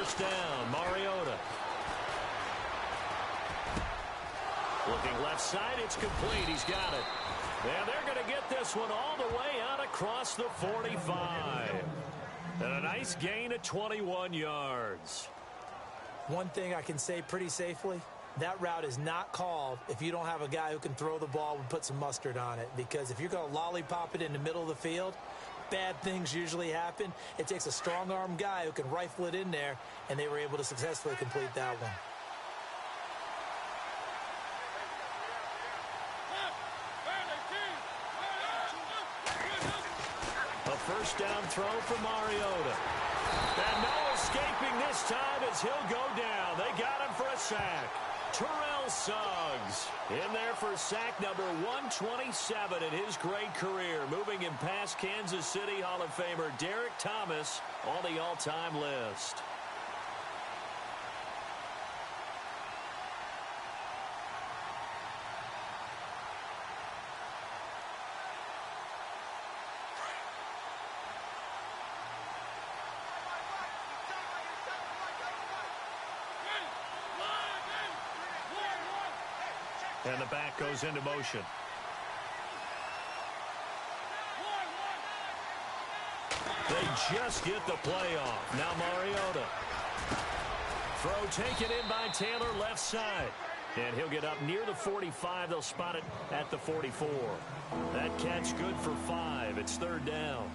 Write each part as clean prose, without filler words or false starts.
first down. Mariota. Looking left side, it's complete. He's got it. And they're going to get this one all the way out across the 45. And a nice gain of 21 yards. One thing I can say pretty safely, that route is not called if you don't have a guy who can throw the ball and put some mustard on it. Because if you're going to lollipop it in the middle of the field, bad things usually happen. It takes a strong-arm guy who can rifle it in there, and they were able to successfully complete that one. A first down throw for Mariota. And no escaping this time as he'll go down. They got him for a sack. Terrell Suggs in there for sack number 127 in his great career. Moving him past Kansas City Hall of Famer Derek Thomas on the all-time list. And the back goes into motion. They just get the play off. Now Mariota. Throw taken in by Taylor left side. And he'll get up near the 45. They'll spot it at the 44. That catch good for 5. It's third down.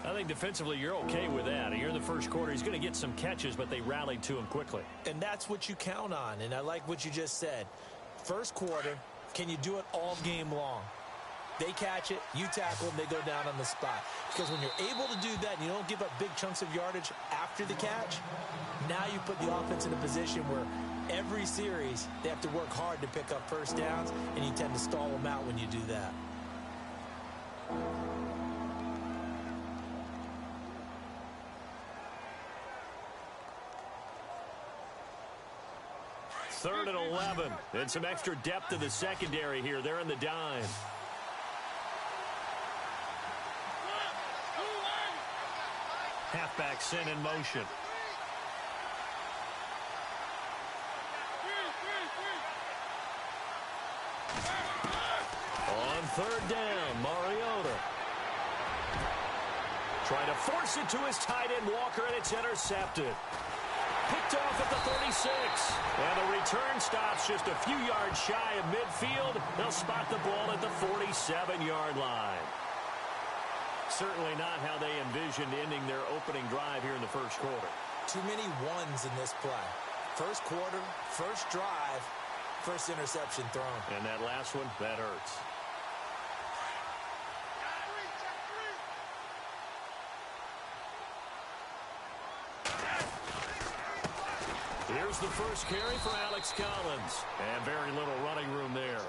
I think defensively you're okay with that. You're in the first quarter. He's going to get some catches, but they rallied to him quickly. And that's what you count on. And I like what you just said. First quarter, can you do it all game long? They catch it, you tackle them, they go down on the spot. Because when you're able to do that and you don't give up big chunks of yardage after the catch, now you put the offense in a position where every series they have to work hard to pick up first downs, and you tend to stall them out when you do that. Third and 11. And some extra depth in the secondary here. They're in the dime. Halfback sent in motion. On third down, Mariota. Trying to force it to his tight end, Walker, and it's intercepted. Picked off at the 36. And the return stops just a few yards shy of midfield. They'll spot the ball at the 47-yard line. Certainly not how they envisioned ending their opening drive here in the first quarter. Too many ones in this play. First quarter, first drive, first interception thrown. And that last one, that hurts. Here's the first carry for Alex Collins. And very little running room there.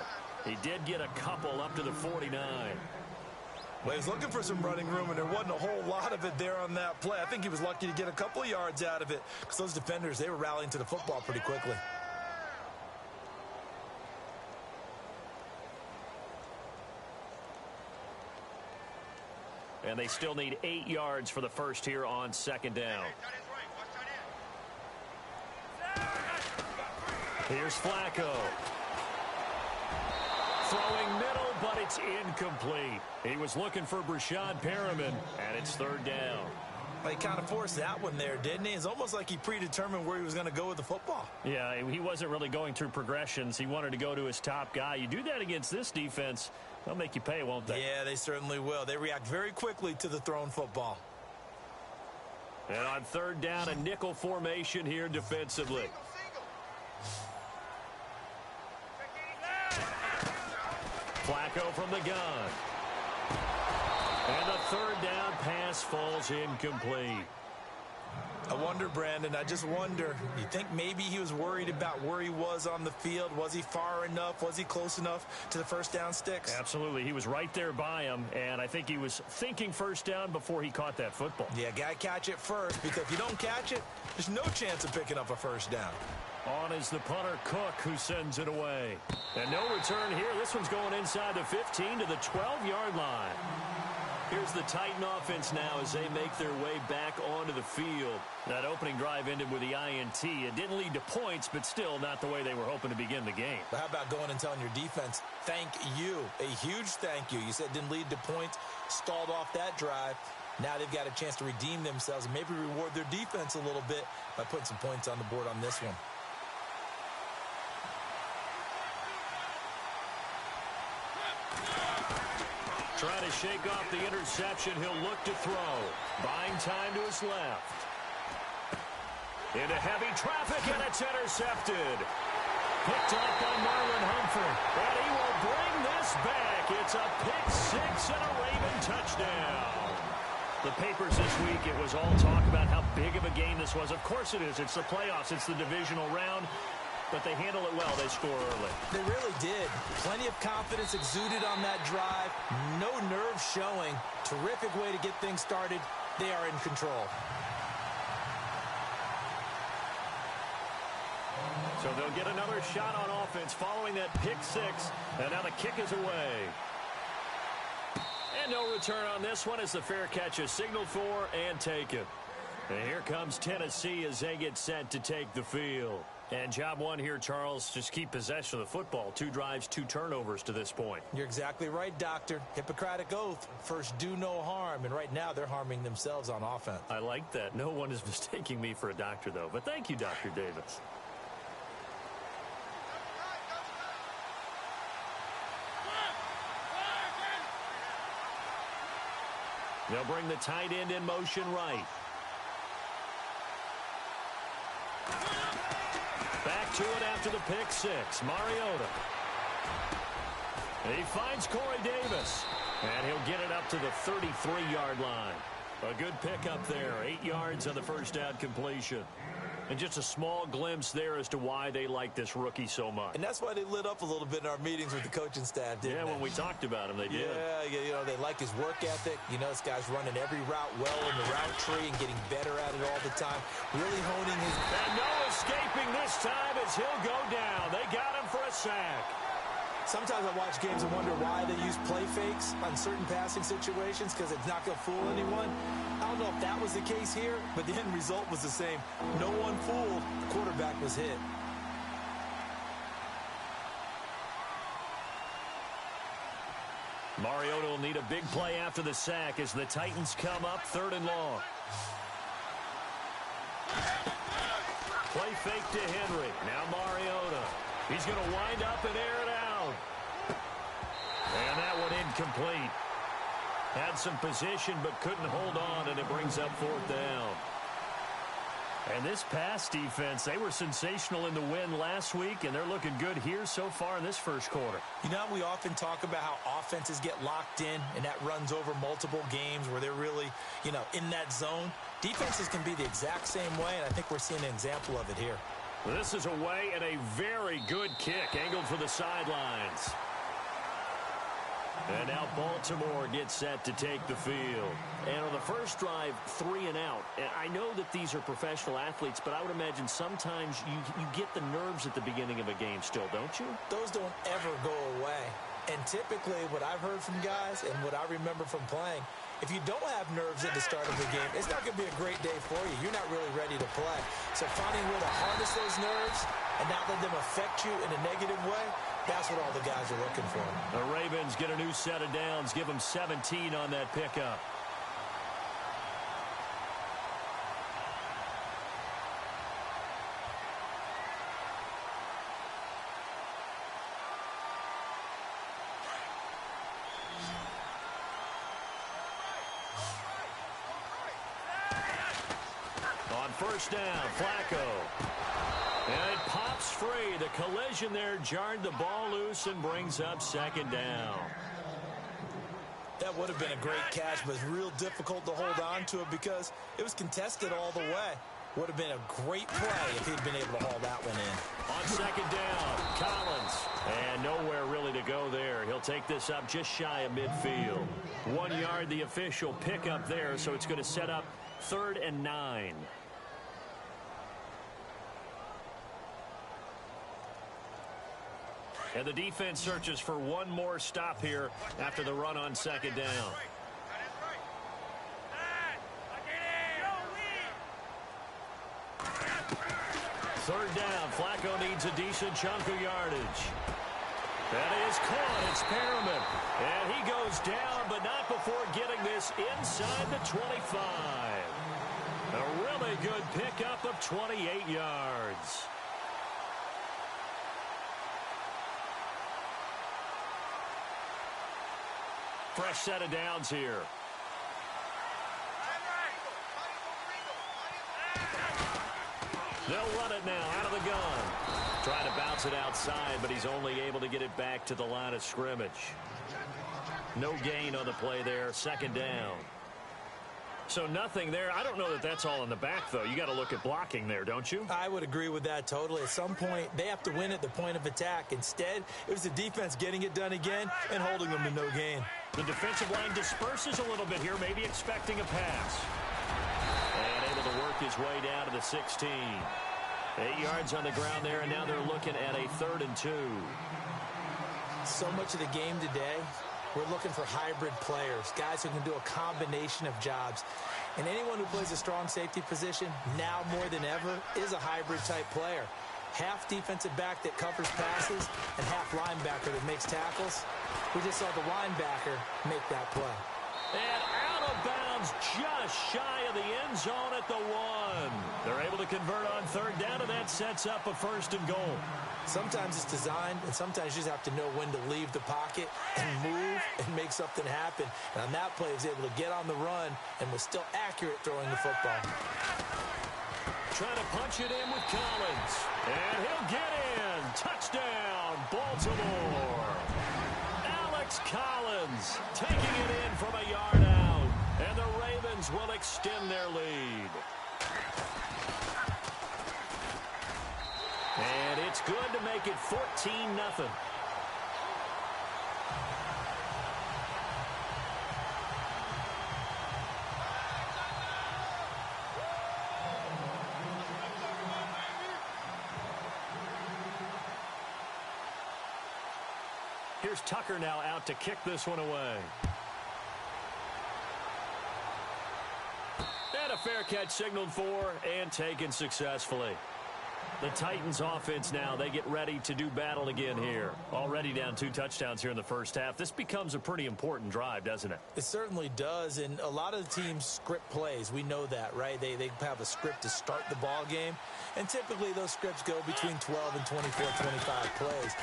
He did get a couple up to the 49. Well, he was looking for some running room, and there wasn't a whole lot of it there on that play. I think he was lucky to get a couple of yards out of it because those defenders, they were rallying to the football pretty quickly. And they still need 8 yards for the first here on second down. Here's Flacco. Throwing middle, but it's incomplete. He was looking for Brashad Perriman, and it's third down. Well, he kind of forced that one there, didn't he? It's almost like he predetermined where he was going to go with the football. Yeah, he wasn't really going through progressions. He wanted to go to his top guy. You do that against this defense, they'll make you pay, won't they? Yeah, they certainly will. They react very quickly to the thrown football. And on third down, a nickel formation here defensively. Flacco from the gun. And the third down pass falls incomplete. I wonder, Brandon, I just wonder, you think maybe he was worried about where he was on the field? Was he far enough? Was he close enough to the first down sticks? Absolutely. He was right there by him, and I think he was thinking first down before he caught that football. Yeah, got to catch it first, because if you don't catch it, there's no chance of picking up a first down. On is the punter, Cook, who sends it away. And no return here. This one's going inside the 15 to the 12-yard line. Here's the Titan offense now as they make their way back onto the field. That opening drive ended with the INT. It didn't lead to points, but still not the way they were hoping to begin the game. But how about going and telling your defense, thank you, a huge thank you. You said it didn't lead to points, stalled off that drive. Now they've got a chance to redeem themselves and maybe reward their defense a little bit by putting some points on the board on this one. Trying to shake off the interception. He'll look to throw. Buying time to his left. Into heavy traffic, and it's intercepted. Picked up by Marlon Humphrey. And he will bring this back. It's a pick six and a Raven touchdown. The papers this week, it was all talk about how big of a game this was. Of course it is. It's the playoffs. It's the divisional round. But they handle it well. They score early. They really did. Plenty of confidence exuded on that drive. No nerve showing. Terrific way to get things started. They are in control. So they'll get another shot on offense following that pick six. And now the kick is away. And no return on this one as the fair catch is signaled for and taken. And here comes Tennessee as they get set to take the field. And job one here, Charles, just keep possession of the football. 2 drives, 2 turnovers to this point. You're exactly right, Doctor. Hippocratic oath. First, do no harm. And right now, they're harming themselves on offense. I like that. No one is mistaking me for a doctor, though. But thank you, Dr. Davis. They'll bring the tight end in motion right. Back to it after the pick six. Mariota. He finds Corey Davis. And he'll get it up to the 33-yard line. A good pickup there. 8 yards on the first down completion. And just a small glimpse there as to why they like this rookie so much. And that's why they lit up a little bit in our meetings with the coaching staff, didn't they? When we talked about him, they did. Yeah, you know, they like his work ethic. You know, this guy's running every route well in the route tree and getting better at it all the time. Really honing his... And no escaping this time as he'll go down. They got him for a sack. Sometimes I watch games and wonder why they use play fakes on certain passing situations because it's not going to fool anyone. I don't know if that was the case here, but the end result was the same. No one fooled. The quarterback was hit. Mariota will need a big play after the sack as the Titans come up 3rd and long. Play fake to Henry. Now Mariota. He's going to wind up and air it out. And that one incomplete. Had some position but couldn't hold on, and it brings up 4th down. And this pass defense, they were sensational in the win last week, and they're looking good here so far in this first quarter. You know, we often talk about how offenses get locked in, and that runs over multiple games where they're really, you know, in that zone. Defenses can be the exact same way, and I think we're seeing an example of it here. This is away and a very good kick, angled for the sidelines. And now Baltimore gets set to take the field. And on the first drive, 3 and out. And I know that these are professional athletes, but I would imagine sometimes you get the nerves at the beginning of a game still, don't you? Those don't ever go away. And typically what I've heard from guys and what I remember from playing, if you don't have nerves at the start of the game, it's not going to be a great day for you. You're not really ready to play. So finding a way to harness those nerves and not let them affect you in a negative way, that's what all the guys are looking for. The Ravens get a new set of downs, give them 17 on that pickup. On first down, Flacco. And it pops free. The collision there jarred the ball loose and brings up 2nd down. That would have been a great catch, but it's real difficult to hold on to it because it was contested all the way. Would have been a great play if he'd been able to haul that one in. On 2nd down, Collins. And nowhere really to go there. He'll take this up just shy of midfield. 1 yard, the official pickup there, so it's going to set up 3rd and 9. And the defense searches for one more stop here after the run on 2nd down. Third down. Flacco needs a decent chunk of yardage. That is caught. It's Perriman. And he goes down, but not before getting this inside the 25. A really good pickup of 28 yards. Fresh set of downs here. They'll run it now out of the gun. Trying to bounce it outside, but he's only able to get it back to the line of scrimmage. No gain on the play there. Second down. So nothing there. I don't know that that's all in the back, though. You got to look at blocking there, don't you? I would agree with that totally. At some point, they have to win at the point of attack. Instead, it was the defense getting it done again and holding them to no gain. The defensive line disperses a little bit here, maybe expecting a pass. And able to work his way down to the 16. 8 yards on the ground there, and now they're looking at a 3rd and 2. So much of the game today, we're looking for hybrid players, guys who can do a combination of jobs. And anyone who plays a strong safety position, now more than ever, is a hybrid-type player. Half defensive back that covers passes and half linebacker that makes tackles. We just saw the linebacker make that play. And out of bounds just shy of the end zone at the 1. They're able to convert on 3rd down, and that sets up a 1st and goal. Sometimes it's designed, and sometimes you just have to know when to leave the pocket and move and make something happen. And on that play, he was able to get on the run and was still accurate throwing the football. Trying to punch it in with Collins. And he'll get in. Touchdown, Baltimore. Alex Collins taking it in from a yard out. And the Ravens will extend their lead. And it's good to make it 14-0. Here's Tucker now out to kick this one away. And a fair catch signaled for and taken successfully. The Titans offense now, they get ready to do battle again here. Already down 2 touchdowns here in the first half. This becomes a pretty important drive, doesn't it? It certainly does, and a lot of the teams script plays. We know that, right? They have a script to start the ball game, and typically those scripts go between 12 and 24, 25 plays.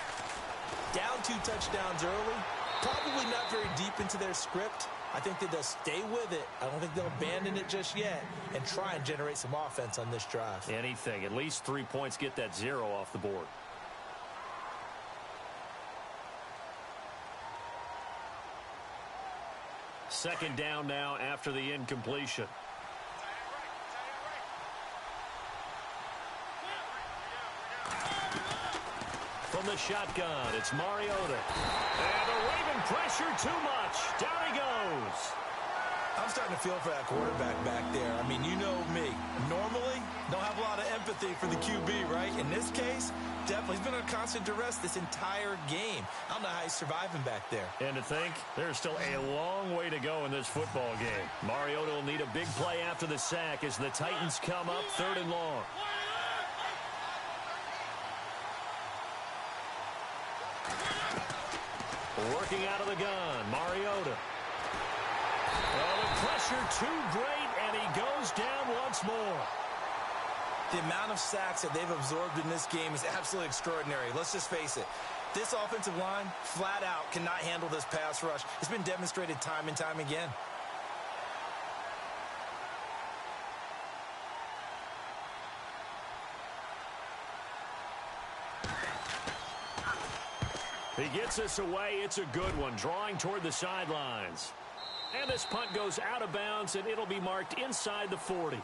Down 2 touchdowns early, probably not very deep into their script. I think that they'll stay with it. I don't think they'll abandon it just yet and try and generate some offense on this drive. Anything. At least 3 points, get that 0 off the board. Second down now after the incompletion. From the shotgun, it's Mariota. And the Raven pressure too much. Down he goes. I'm starting to feel for that quarterback back there. I mean, you know me. Normally, don't have a lot of empathy for the QB, right? In this case, definitely. He's been under constant duress this entire game. I don't know how he's surviving back there. And to think, there's still a long way to go in this football game. Mariota will need a big play after the sack as the Titans come up 3rd and long. Working out of the gun, Mariota. Oh, the pressure too great, and he goes down once more. The amount of sacks that they've absorbed in this game is absolutely extraordinary. Let's just face it. This offensive line, flat out, cannot handle this pass rush. It's been demonstrated time and time again. He gets this away. It's a good one, drawing toward the sidelines. And this punt goes out of bounds, and it'll be marked inside the 40.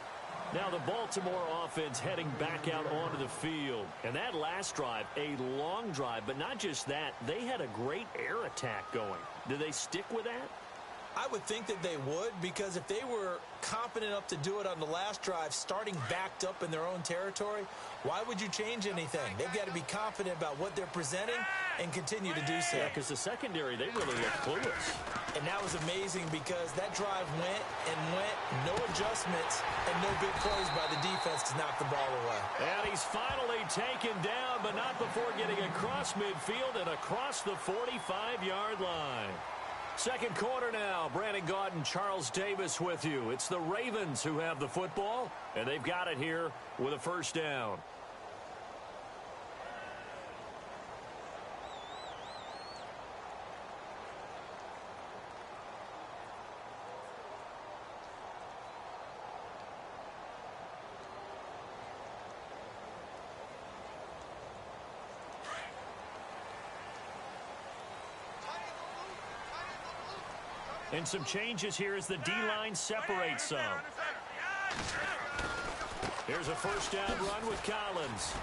Now the Baltimore offense heading back out onto the field. And that last drive, a long drive, but not just that. They had a great air attack going. Do they stick with that? I would think that they would, because if they were confident enough to do it on the last drive, starting backed up in their own territory, why would you change anything? They've got to be confident about what they're presenting and continue to do so. Yeah, because the secondary, they really look clueless. And that was amazing because that drive went and went, no adjustments, and no big plays by the defense to knock the ball away. And he's finally taken down, but not before getting across midfield and across the 45-yard line. Second quarter now. Brandon Gaudin, Charles Davis with you. It's the Ravens who have the football, and they've got it here with a first down. And some changes here as the D-line separates some. Here's a first down run with Collins.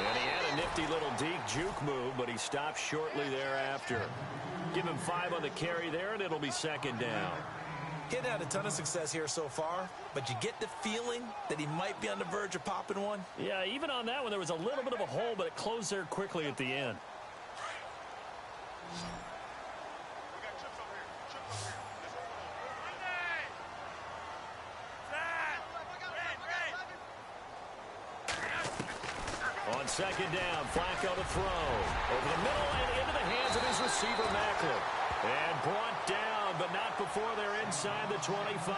And he had a nifty little deep juke move, but he stopped shortly thereafter. Give him 5 on the carry there, and it'll be second down. He hadn't had a ton of success here so far, but you get the feeling that he might be on the verge of popping one. Yeah, even on that one, there was a little bit of a hole, but it closed there quickly at the end. On second down, Flacco to throw. Over the middle and into the hands of his receiver, Macklin. And brought down, but not before they're inside the 25.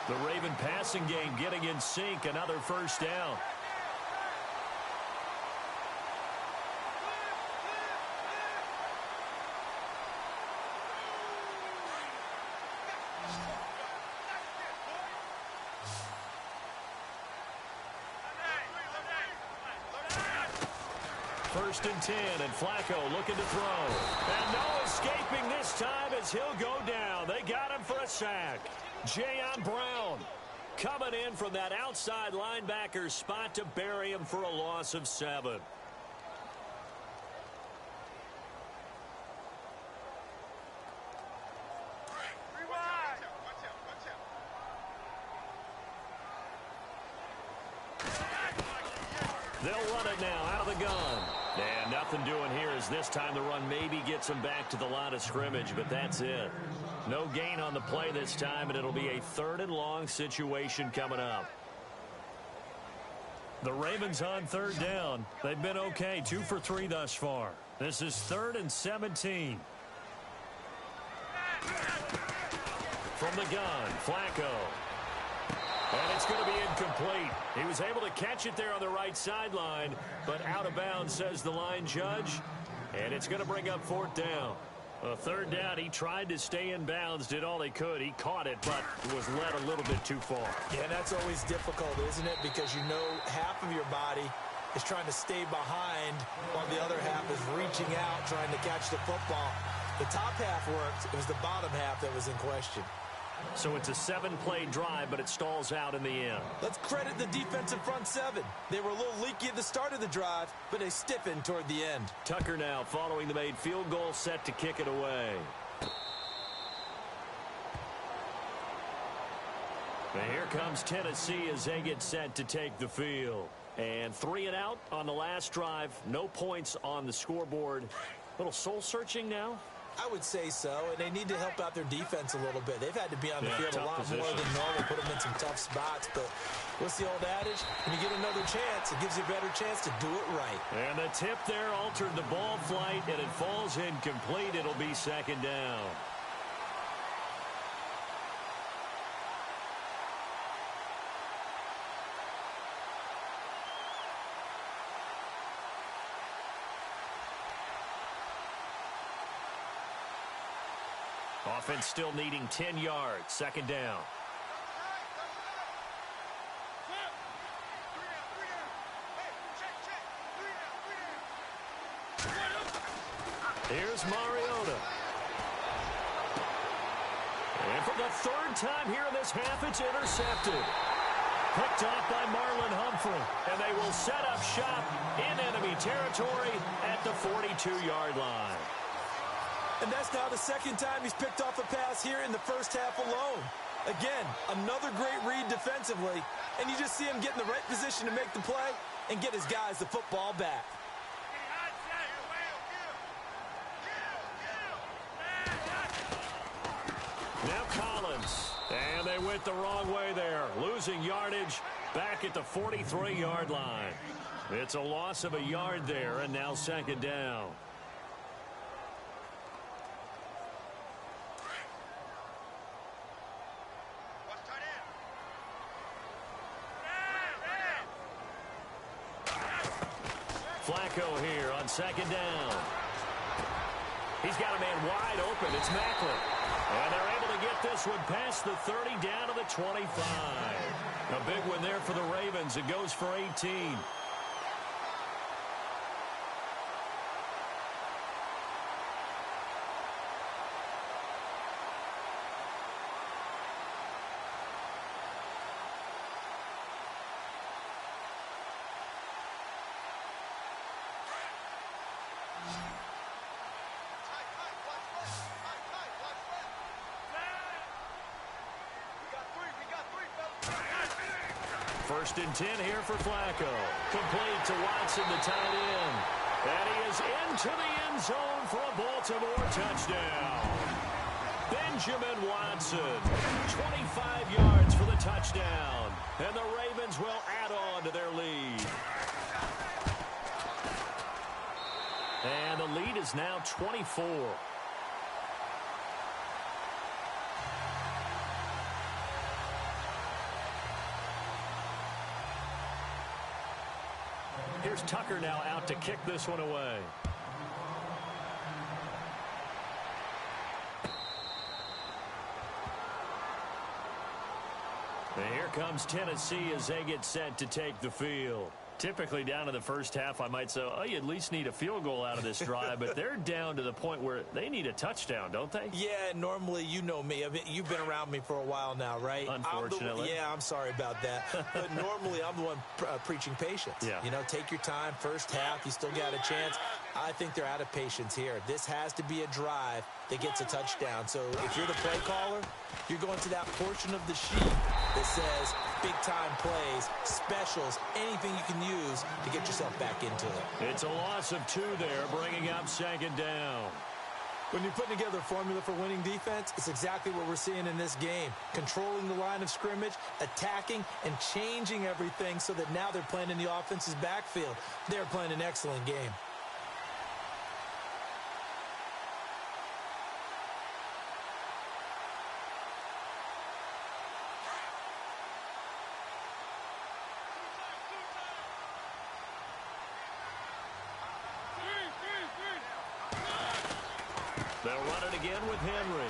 The Raven passing game getting in sync. Another first down. First and 10, and Flacco looking to throw. And no escaping this time as he'll go down. They got him for a sack. Jayon Brown coming in from that outside linebacker spot to bury him for a loss of 7. They'll run it now out of the gun. And nothing doing here as this time the run maybe gets them back to the line of scrimmage, but that's it. No gain on the play this time, and it'll be a 3rd and long situation coming up. The Ravens on 3rd down. They've been okay, 2 for 3 thus far. This is 3rd and 17. From the gun, Flacco. And it's going to be incomplete. He was able to catch it there on the right sideline, but out of bounds, says the line judge. And it's going to bring up 4th down. A 3rd down, he tried to stay in bounds, did all he could. He caught it, but was led a little bit too far. Yeah, that's always difficult, isn't it? Because you know half of your body is trying to stay behind while the other half is reaching out, trying to catch the football. The top half worked. It was the bottom half that was in question. So it's a 7-play drive, but it stalls out in the end. Let's credit the defensive front 7. They were a little leaky at the start of the drive, but they stiffened toward the end. Tucker now following the made field goal, set to kick it away. And here comes Tennessee as they get set to take the field. And 3 and out on the last drive. No points on the scoreboard. A little soul-searching now. I would say so, and they need to help out their defense a little bit. They've had to be on the field a lot more than normal, put them in some tough spots. But what's the old adage? When you get another chance, it gives you a better chance to do it right. And the tip there altered the ball flight, and it falls incomplete. It'll be 2nd down. Offense still needing 10 yards. 2nd down. Here's Mariota. And for the 3rd time here in this half, it's intercepted. Picked off by Marlon Humphrey. And they will set up shop in enemy territory at the 42-yard line. And that's now the second time he's picked off a pass here in the first half alone. Again, another great read defensively, and you just see him get in the right position to make the play and get his guys the football back. Now Collins, and they went the wrong way there, losing yardage back at the 43-yard line. It's a loss of a yard there, and now second down. Flacco here on second down. He's got a man wide open. It's Macklin. And they're able to get this one past the 30 down to the 25. A big one there for the Ravens. It goes for 18. First and 10 here for Flacco. Complete to Watson, the tight end. And he is into the end zone for a Baltimore touchdown. Benjamin Watson, 25 yards for the touchdown. And the Ravens will add on to their lead. And the lead is now 24. Here's Tucker now out to kick this one away. And here comes Tennessee as they get set to take the field. Typically down to the first half, I might say, oh, you at least need a field goal out of this drive, but they're down to the point where they need a touchdown, don't they? Yeah, normally, you know me. I mean, you've been around me for a while now, right? Unfortunately. I'm sorry about that. But normally, I'm the one preaching patience. Yeah. You know, take your time. First half, you still got a chance. I think they're out of patience here. This has to be a drive that gets a touchdown. So if you're the play caller, you're going to that portion of the sheet that says big-time plays, specials, anything you can use to get yourself back into it. It's a loss of 2 there, bringing up second down. When you're putting together a formula for winning defense, it's exactly what we're seeing in this game. Controlling the line of scrimmage, attacking, and changing everything so that now they're playing in the offense's backfield. They're playing an excellent game. They'll run it again with Henry.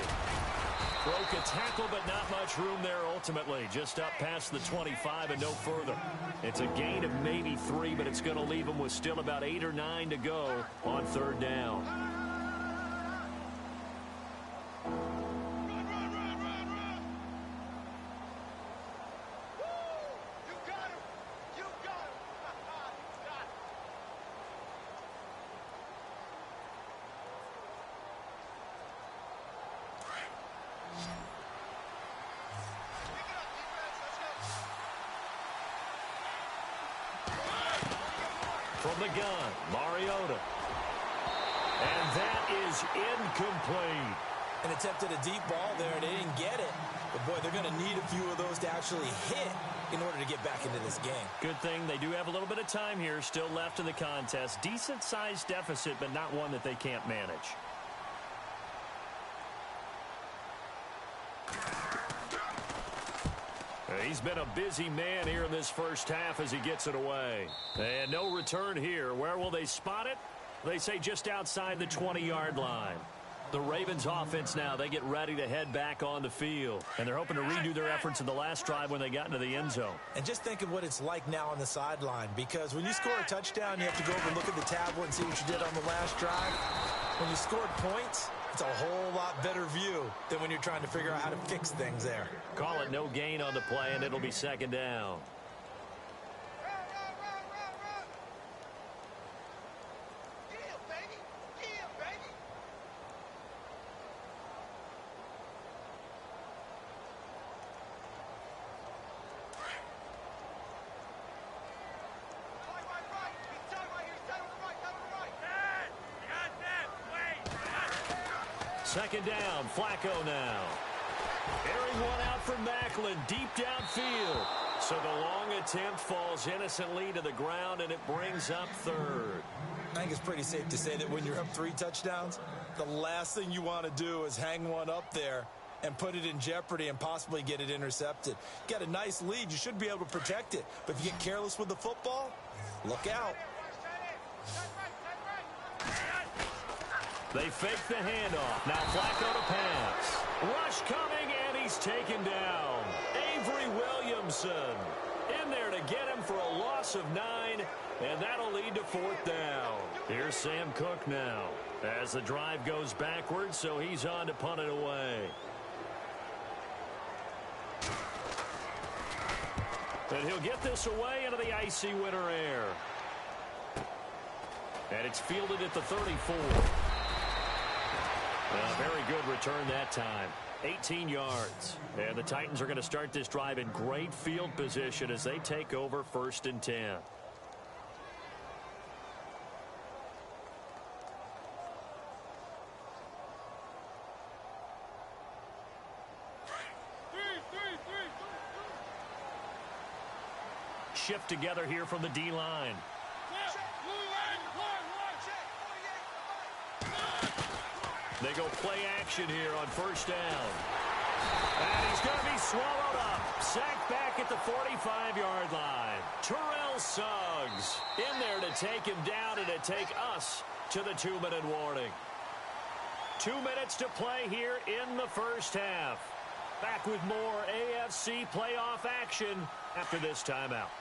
Broke a tackle, but not much room there ultimately. Just up past the 25 and no further. It's a gain of maybe 3, but it's going to leave them with still about 8 or 9 to go on third down. From the gun, Mariota. And that is incomplete. And attempted a deep ball there, and they didn't get it. But, boy, they're going to need a few of those to actually hit in order to get back into this game. Good thing they do have a little bit of time here still left in the contest. Decent-sized deficit, but not one that they can't manage. He's been a busy man here in this first half as he gets it away. And no return here. Where will they spot it? They say just outside the 20-yard line. The Ravens offense now, they get ready to head back on the field. And they're hoping to redo their efforts in the last drive when they got into the end zone. And just think of what it's like now on the sideline. Because when you score a touchdown, you have to go over and look at the tablet and see what you did on the last drive. When you scored points, it's a whole lot better view than when you're trying to figure out how to fix things there. Call it no gain on the play, and it'll be second down. second down. Flacco now. Airing one out for Macklin, deep downfield. So the long attempt falls innocently to the ground, and it brings up third. I think it's pretty safe to say that when you're up 3 touchdowns, the last thing you want to do is hang one up there and put it in jeopardy and possibly get it intercepted. Get a nice lead, you should be able to protect it. But if you get careless with the football, look out. They fake the handoff. Now Flacco to pass. Rush coming, and he's taken down. Avery Williamson in there to get him for a loss of 9, and that'll lead to 4th down. Here's Sam Cook now as the drive goes backwards, so he's on to punt it away. And he'll get this away into the icy winter air. And it's fielded at the 34. A very good return that time. 18 yards. And the Titans are going to start this drive in great field position as they take over 1st and 10. Shift together here from the D-line. They go play action here on 1st down. And he's going to be swallowed up. Sacked back at the 45-yard line. Terrell Suggs in there to take him down and to take us to the 2-minute warning. 2 minutes to play here in the first half. Back with more AFC playoff action after this timeout.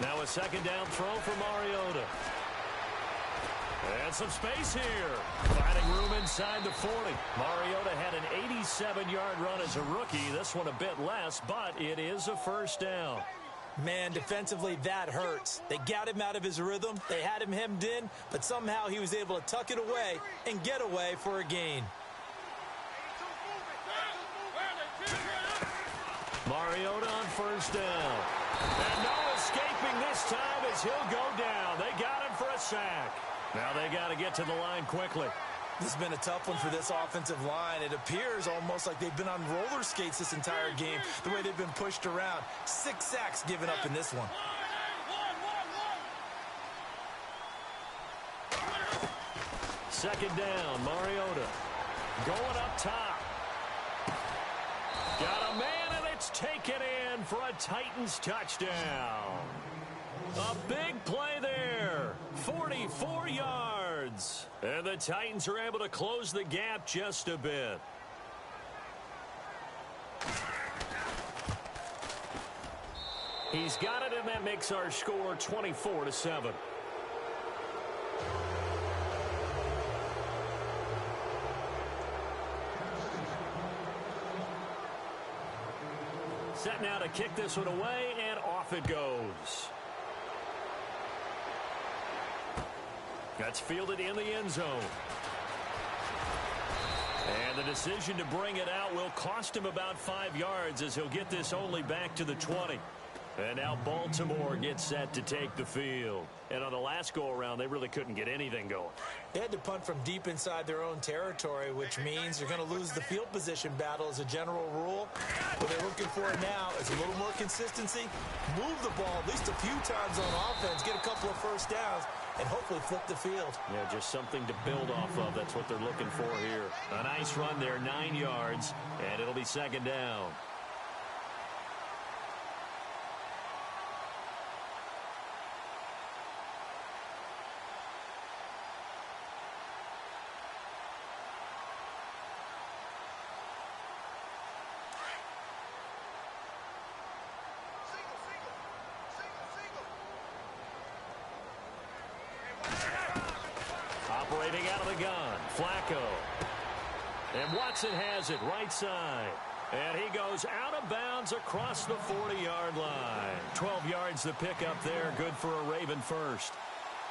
Now a second down throw for Mariota. And some space here. Finding room inside the 40. Mariota had an 87-yard run as a rookie. This one a bit less, but it is a 1st down. Man, defensively, that hurts. They got him out of his rhythm. They had him hemmed in, but somehow he was able to tuck it away and get away for a gain. Mariota on 1st down. And no escaping this time as he'll go down. They got him for a sack. Now they got to get to the line quickly. This has been a tough one for this offensive line. It appears almost like they've been on roller skates this entire game, the way they've been pushed around. 6 sacks given up in this one. Second down, Mariota. Going up top. Got a man, and it's taken in for a Titans touchdown. A big play there. 44 yards. And the Titans are able to close the gap just a bit. He's got it, and that makes our score 24-7. Set now to kick this one away, and off it goes. That's fielded in the end zone. And the decision to bring it out will cost him about 5 yards as he'll get this only back to the 20. And now Baltimore gets set to take the field. And on the last go-around, they really couldn't get anything going. They had to punt from deep inside their own territory, which means they're going to lose the field position battle as a general rule. What they're looking for now is a little more consistency, move the ball at least a few times on offense, get a couple of 1st downs, and hopefully flip the field. Yeah, just something to build off of. That's what they're looking for here. A nice run there, 9 yards, and it'll be second down. Operating out of the gun, Flacco. And Watson has it right side. And he goes out of bounds across the 40-yard line. 12 yards to pick up there. Good for a Raven first.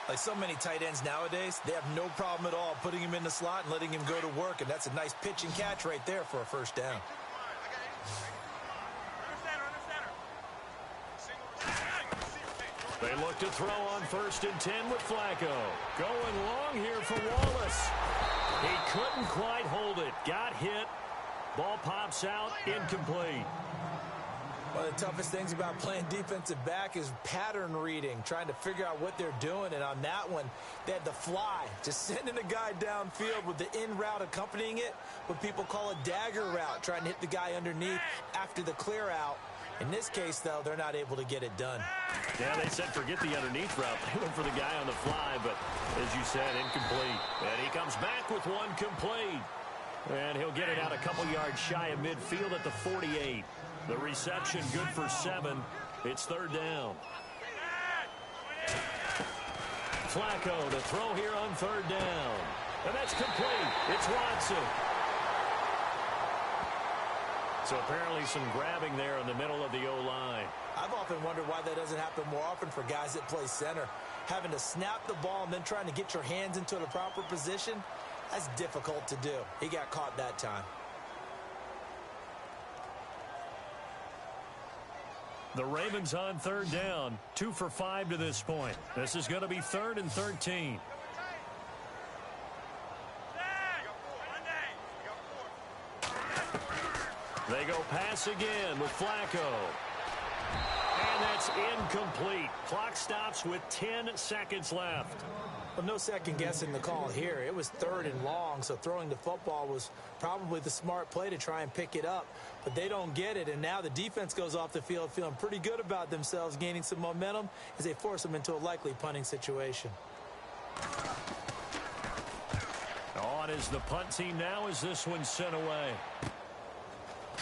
Like so many tight ends nowadays, they have no problem at all putting him in the slot and letting him go to work. And that's a nice pitch and catch right there for a 1st down. They look to throw on 1st and 10 with Flacco. Going long here for Wallace. He couldn't quite hold it. Got hit. Ball pops out. Incomplete. One of the toughest things about playing defensive back is pattern reading, trying to figure out what they're doing. And on that one, they had the fly, just sending a guy downfield with the in route accompanying it, what people call a dagger route, trying to hit the guy underneath after the clear out. In this case, though, they're not able to get it done. Yeah, they said forget the underneath route. They went for the guy on the fly, but as you said, incomplete. And he comes back with one complete. And he'll get it out a couple yards shy of midfield at the 48. The reception good for 7. It's 3rd down. Flacco to throw here on 3rd down. And that's complete. It's Watson. So apparently some grabbing there in the middle of the O-line. I've often wondered why that doesn't happen more often for guys that play center. Having to snap the ball and then trying to get your hands into the proper position, that's difficult to do. He got caught that time. The Ravens on 3rd down. 2 for 5 to this point. This is going to be 3rd and 13. They go pass again with Flacco. And that's incomplete. Clock stops with 10 seconds left. Well, no second guessing the call here. It was 3rd and long, so throwing the football was probably the smart play to try and pick it up. But they don't get it, and now the defense goes off the field feeling pretty good about themselves, gaining some momentum as they force them into a likely punting situation. On is the punt team now as this one's sent away.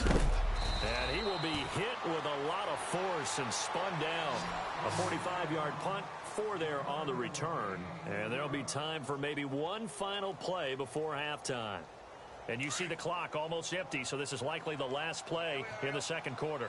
And he will be hit with a lot of force and spun down. A 45-yard punt, 4 there on the return. And there'll be time for maybe one final play before halftime. And you see the clock almost empty, so this is likely the last play in the second quarter.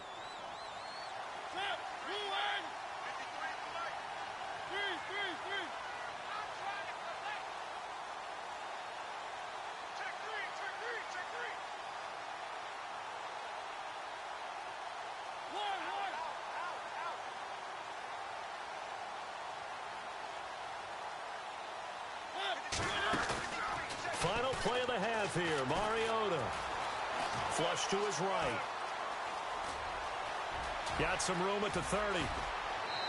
Final play of the half here. Mariota. Flush to his right. Got some room at the 30.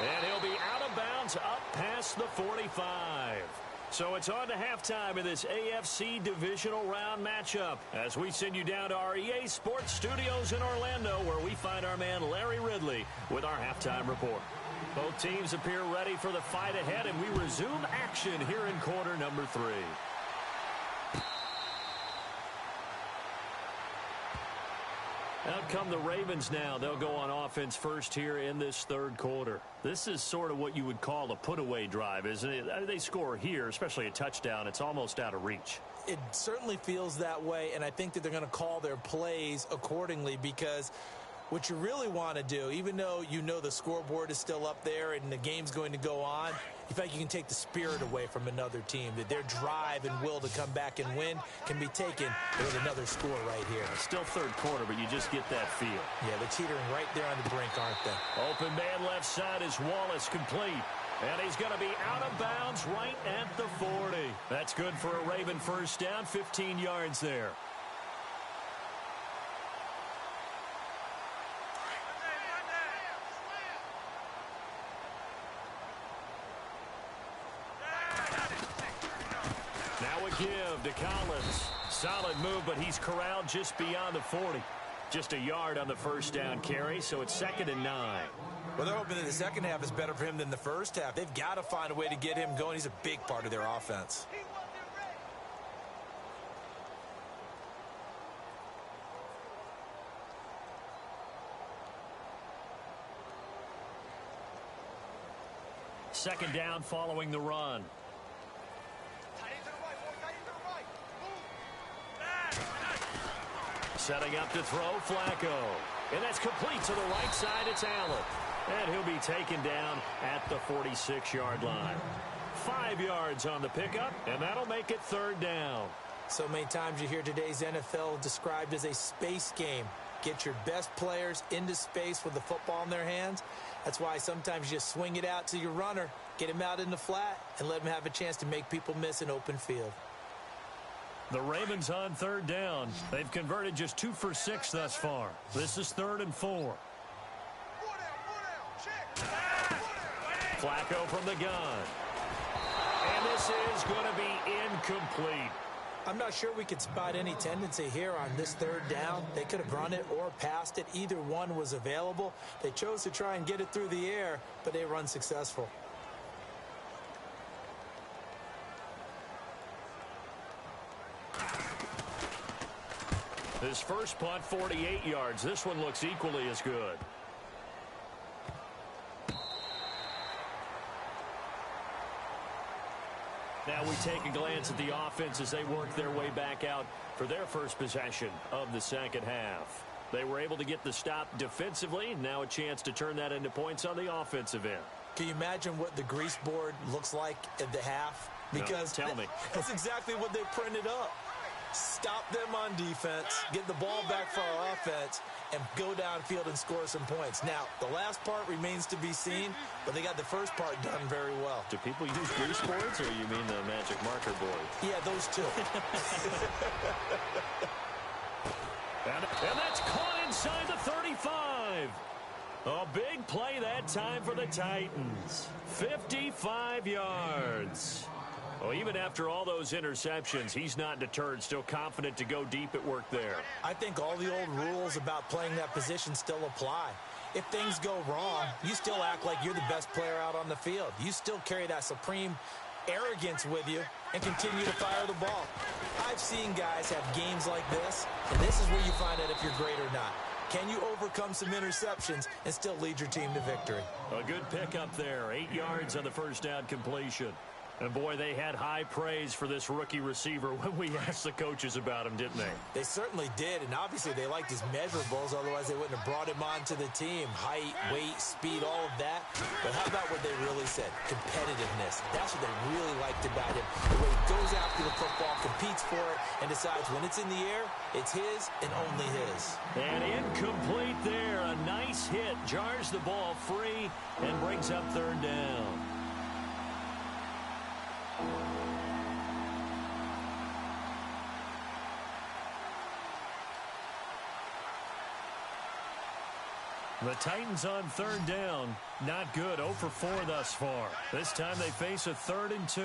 And he'll be out of bounds up past the 45. So it's on to halftime in this AFC divisional round matchup as we send you down to our EA Sports Studios in Orlando where we find our man Larry Ridley with our halftime report. Both teams appear ready for the fight ahead, and we resume action here in quarter number 3. Out come the Ravens now. They'll go on offense first here in this third quarter. This is sort of what you would call a put-away drive, isn't it? They score here, especially a touchdown. It's almost out of reach. It certainly feels that way, and I think that they're going to call their plays accordingly because what you really want to do, even though you know the scoreboard is still up there and the game's going to go on, you feel like you can take the spirit away from another team, that their drive and will to come back and win can be taken with another score right here. Still third quarter, but you just get that feel. Yeah, they're teetering right there on the brink, aren't they? Open man left side is Wallace, complete. And he's going to be out of bounds right at the 40. That's good for a Raven first down, 15 yards there. Now a give to Collins. Solid move, but he's corralled just beyond the 40. Just a yard on the first down carry, so it's 2nd and 9. Well, they're hoping that the second half is better for him than the first half. They've got to find a way to get him going. He's a big part of their offense. Second down following the run. Setting up to throw, Flacco. And that's complete to the right side. It's Allen. And he'll be taken down at the 46-yard line. 5 yards on the pickup, and that'll make it 3rd down. So many times you hear today's NFL described as a space game. Get your best players into space with the football in their hands. That's why sometimes you just swing it out to your runner, get him out in the flat, and let him have a chance to make people miss an open field. The Ravens on third down. They've converted just 2 for 6 thus far. This is 3rd and 4. Flacco from the gun. And this is going to be incomplete. I'm not sure we could spot any tendency here on this 3rd down. They could have run it or passed it. Either one was available. They chose to try and get it through the air, but they were unsuccessful. His first punt, 48 yards. This one looks equally as good. Now we take a glance at the offense as they work their way back out for their first possession of the second half. They were able to get the stop defensively. Now a chance to turn that into points on the offensive end. Can you imagine what the grease board looks like at the half? Because no, tell me. That's exactly what they printed up. Stop them on defense, get the ball back for our offense, and go downfield and score some points. Now, the last part remains to be seen, but they got the first part done very well. Do people use grease boards, or you mean the magic marker board? Yeah, those two. and that's caught inside the 35. A big play that time for the Titans. 55 yards. Well, even after all those interceptions, he's not deterred, still confident to go deep at work there. I think all the old rules about playing that position still apply. If things go wrong, you still act like you're the best player out on the field. You still carry that supreme arrogance with you and continue to fire the ball. I've seen guys have games like this, and this is where you find out if you're great or not. Can you overcome some interceptions and still lead your team to victory? A good pickup there. 8 yards on the first down completion. And, boy, they had high praise for this rookie receiver when we asked the coaches about him, didn't they? They certainly did, and obviously they liked his measurables. Otherwise, they wouldn't have brought him onto the team. Height, weight, speed, all of that. But how about what they really said? Competitiveness. That's what they really liked about him. The way he goes after the football, competes for it, and decides when it's in the air, it's his and only his. And incomplete there. A nice hit. Jars the ball free and brings up third down. The Titans on third down. Not good. 0 for 4 thus far. This time they face a 3rd and 2.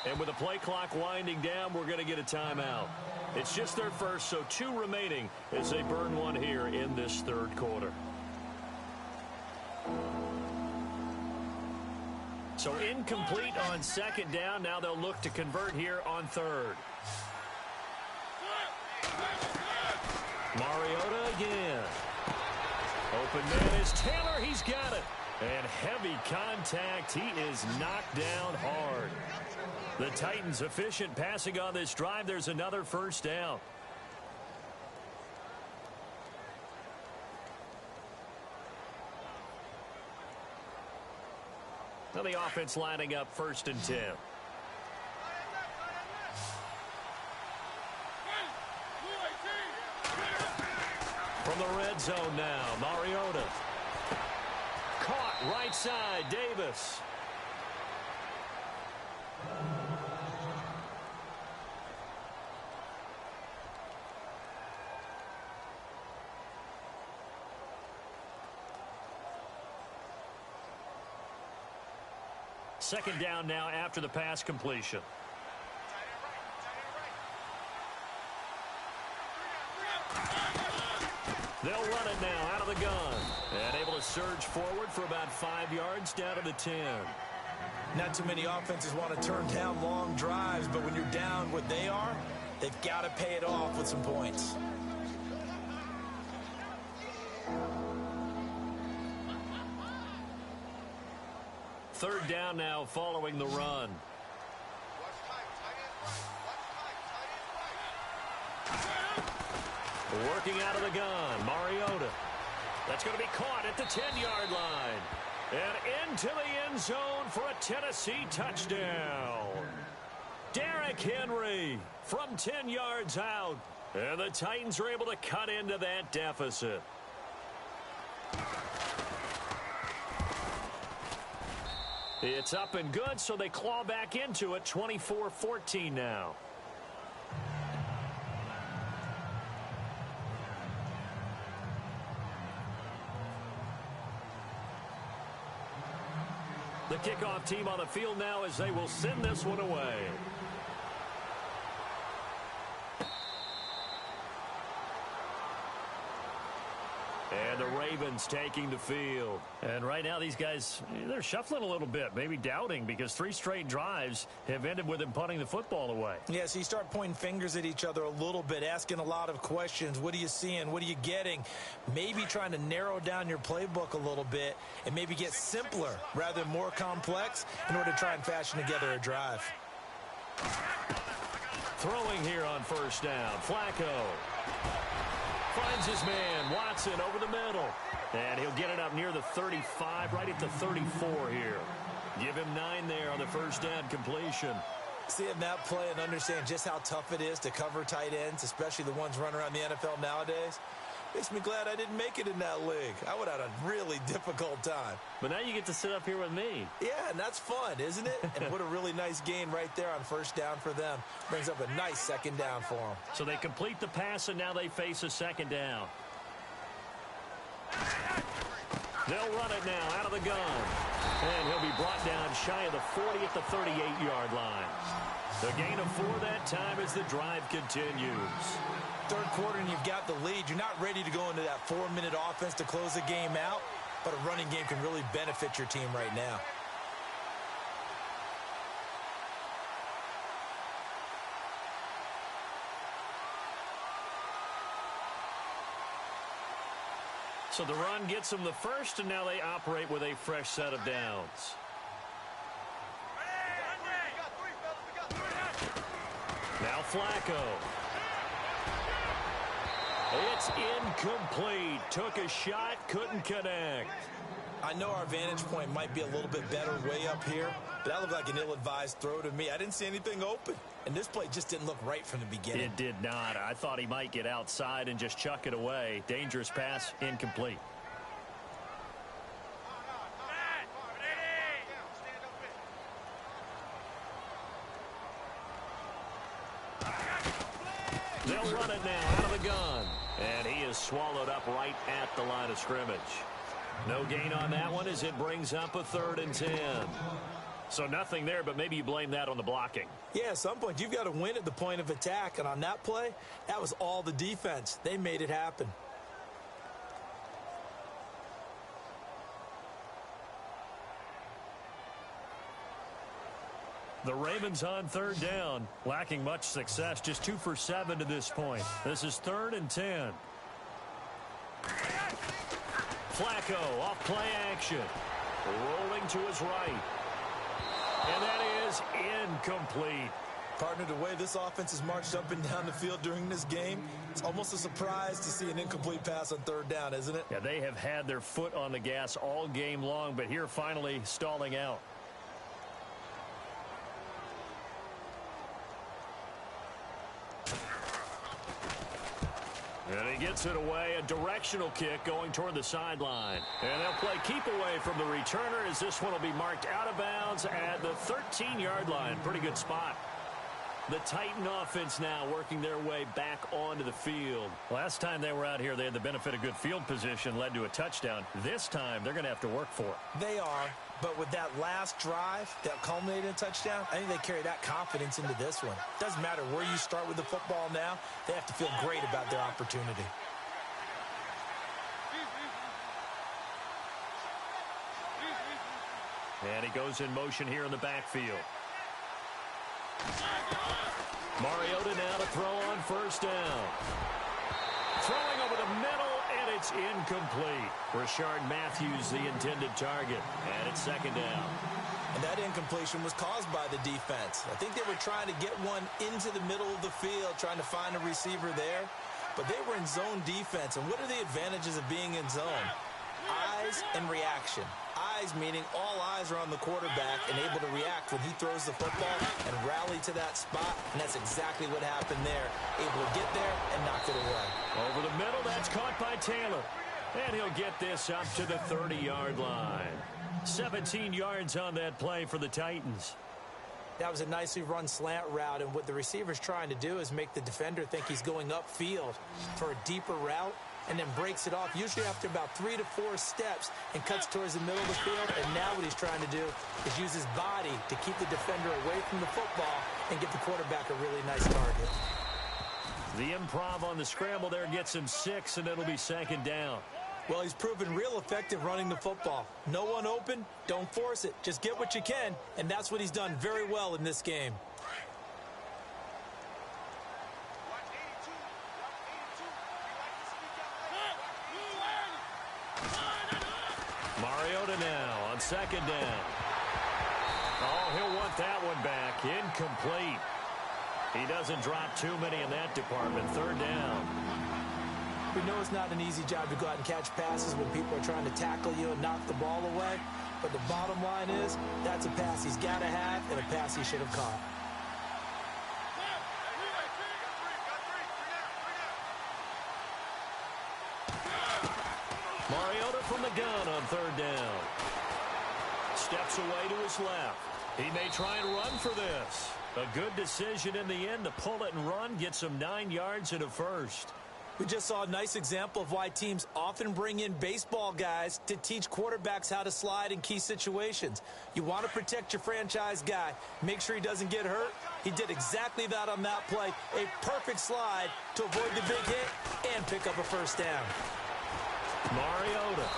And with the play clock winding down, we're going to get a timeout. It's just their first, so 2 remaining as they burn one here in this 3rd quarter. So incomplete on 2nd down. Now they'll look to convert here on 3rd. Mariota again. Open man is Taylor. He's got it. And heavy contact. He is knocked down hard. The Titans efficient passing on this drive. There's another first down. Now the offense lining up 1st and 10. From the red zone now, Mariota. Caught right side, Davis. Second down now after the pass completion. They'll run it now out of the gun. And able to surge forward for about 5 yards down to the 10. Not too many offenses want to turn down long drives, but when you're down what they are, they've got to pay it off with some points. Third down now following the run. Working out of the gun, Mariota. That's going to be caught at the 10-yard line. And into the end zone for a Tennessee touchdown. Derrick Henry from 10 yards out. And the Titans are able to cut into that deficit. It's up and good, so they claw back into it, 24-14 now. The kickoff team on the field now as they will send this one away. And the Ravens taking the field. And right now these guys, they're shuffling a little bit, maybe doubting, because 3 straight drives have ended with them punting the football away. Yeah, so you start pointing fingers at each other a little bit, asking a lot of questions. What are you seeing? What are you getting? Maybe trying to narrow down your playbook a little bit and maybe get simpler rather than more complex in order to try and fashion together a drive. Throwing here on first down, Flacco. Finds his man, Watson, over the middle. And he'll get it up near the 35, right at the 34 here. Give him 9 there on the first down completion. Seeing that play and understand just how tough it is to cover tight ends, especially the ones running around the NFL nowadays, makes me glad I didn't make it in that league. I would have had a really difficult time. But now you get to sit up here with me. Yeah, and that's fun, isn't it? And what a really nice gain right there on first down for them. Brings up a nice second down for them. So they complete the pass, and now they face a second down. They'll run it now out of the gun. And he'll be brought down shy of the 40 at the 38-yard line. The gain of 4 that time as the drive continues. Third quarter and you've got the lead. You're not ready to go into that 4-minute offense to close the game out, but a running game can really benefit your team right now. So the run gets them the first, and now they operate with a fresh set of downs. Now Flacco. It's incomplete. Took a shot, couldn't connect. I know our vantage point might be a little bit better way up here, but that looked like an ill-advised throw to me. I didn't see anything open, and this play just didn't look right from the beginning. It did not. I thought he might get outside and just chuck it away. Dangerous pass, incomplete. They'll run it now out of the gun. And he is swallowed up right at the line of scrimmage. No gain on that one as it brings up a 3rd and 10. So nothing there, but maybe you blame that on the blocking. Yeah, at some point you've got to win at the point of attack. And on that play, that was all the defense. They made it happen. The Ravens on 3rd down, lacking much success, just 2 for 7 to this point. This is 3rd and 10. Flacco off play action, rolling to his right. And that is incomplete. Partner, the way this offense has marched up and down the field during this game, it's almost a surprise to see an incomplete pass on 3rd down, isn't it? Yeah, they have had their foot on the gas all game long, but here finally stalling out. And he gets it away, a directional kick going toward the sideline. And they'll play keep away from the returner as this one will be marked out of bounds at the 13-yard line. Pretty good spot. The Titan offense now working their way back onto the field. Last time they were out here, they had the benefit of good field position, led to a touchdown. This time, they're going to have to work for it. They are, but with that last drive that culminated in a touchdown, I think they carry that confidence into this one. Doesn't matter where you start with the football now, they have to feel great about their opportunity. And he goes in motion here in the backfield. Mariota now to throw on first down. Throwing over the middle, and it's incomplete. Rashard Matthews, the intended target, and it's 2nd down. And that incompletion was caused by the defense. I think they were trying to get one into the middle of the field, trying to find a receiver there, but they were in zone defense. And what are the advantages of being in zone? Eyes and reaction. eyes, meaning all eyes are on the quarterback and able to react when he throws the football and rally to that spot, and that's exactly what happened there. Able to get there and knock it away. Over the middle, that's caught by Taylor. And he'll get this up to the 30-yard line. 17 yards on that play for the Titans. That was a nicely run slant route, and what the receiver's trying to do is make the defender think he's going upfield for a deeper route, and then breaks it off, usually after about 3 to 4 steps, and cuts towards the middle of the field. And now what he's trying to do is use his body to keep the defender away from the football and get the quarterback a really nice target. The improv on the scramble there gets him 6, and it'll be second down. Well, he's proven real effective running the football. No one open, don't force it. Just get what you can, and that's what he's done very well in this game. Mariota now on second down. Oh, he'll want that one back. Incomplete. He doesn't drop too many in that department. Third down. We know it's not an easy job to go out and catch passes when people are trying to tackle you and knock the ball away. But the bottom line is, that's a pass he's got to have and a pass he should have caught. Mariota from the gun on third down. Steps away to his left. He may try and run for this. A good decision in the end to pull it and run. Gets him 9 yards and a first. We just saw a nice example of why teams often bring in baseball guys to teach quarterbacks how to slide in key situations. You want to protect your franchise guy. Make sure he doesn't get hurt. He did exactly that on that play. A perfect slide to avoid the big hit and pick up a first down. Mariota.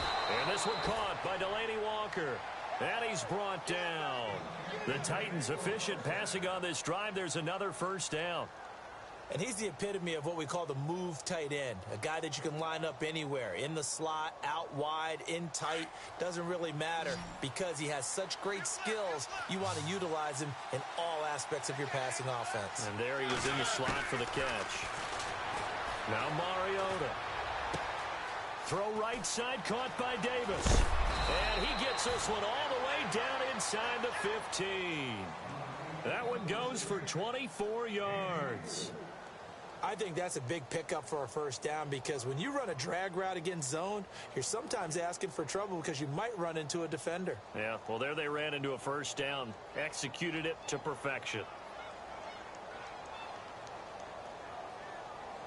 And this one caught by Delaney Walker. And he's brought down. The Titans efficient passing on this drive. There's another first down. And he's the epitome of what we call the move tight end. A guy that you can line up anywhere. In the slot, out wide, in tight. Doesn't really matter because he has such great skills. You want to utilize him in all aspects of your passing offense. And there he was in the slot for the catch. Now Mariota. Throw right side, caught by Davis. And he gets this one all the way down inside the 15. That one goes for 24 yards. I think that's a big pickup for a first down because when you run a drag route against zone, you're sometimes asking for trouble because you might run into a defender. Yeah, well, there they ran into a first down. Executed it to perfection.